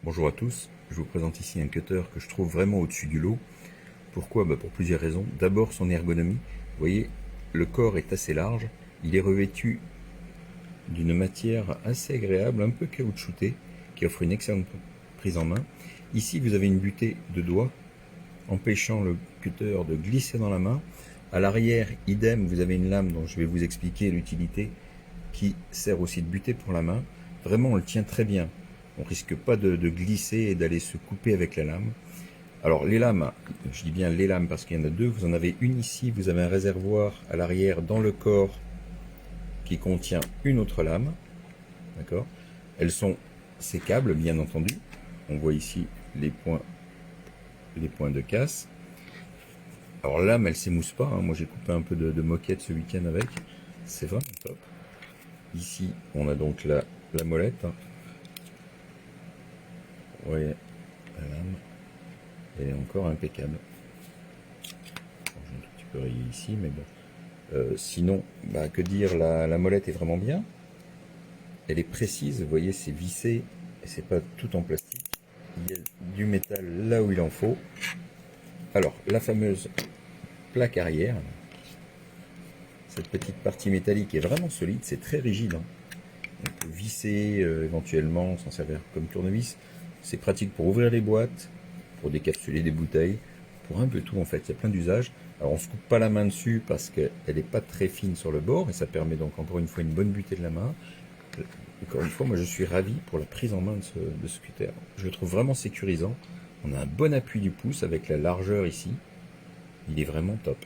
Bonjour à tous, je vous présente ici un cutter que je trouve vraiment au-dessus du lot. Pourquoi? Pour plusieurs raisons. D'abord son ergonomie. Vous voyez, le corps est assez large, il est revêtu d'une matière assez agréable, un peu caoutchoutée, qui offre une excellente prise en main. Ici vous avez une butée de doigts, empêchant le cutter de glisser dans la main. À l'arrière, idem, vous avez une lame dont je vais vous expliquer l'utilité, qui sert aussi de butée pour la main. Vraiment, on le tient très bien. On risque pas de glisser et d'aller se couper avec la lame. Alors les lames, je dis bien les lames parce qu'il y en a deux. Vous en avez une ici, vous avez un réservoir à l'arrière dans le corps qui contient une autre lame. D'accord. Elles sont sécables, bien entendu. On voit ici les points de casse. Alors la lame, elle s'émousse pas, hein. Moi j'ai coupé un peu de moquette ce week-end avec. C'est vraiment top. Ici, on a donc la molette. Vous voyez, la lame, elle est encore impeccable. Bon, j'ai un tout petit peu rayé ici, mais bon. Sinon, que dire, la molette est vraiment bien. Elle est précise, vous voyez, c'est vissé, et c'est pas tout en plastique. Il y a du métal là où il en faut. Alors, la fameuse plaque arrière, cette petite partie métallique est vraiment solide, c'est très rigide, hein. On peut visser éventuellement, s'en servir comme tournevis. C'est pratique pour ouvrir les boîtes, pour décapsuler des bouteilles, pour un peu tout en fait. Il y a plein d'usages. Alors on se coupe pas la main dessus parce qu'elle n'est pas très fine sur le bord et ça permet donc encore une fois une bonne butée de la main. Encore une fois, moi je suis ravi pour la prise en main de ce cutter. Je le trouve vraiment sécurisant. On a un bon appui du pouce avec la largeur ici. Il est vraiment top.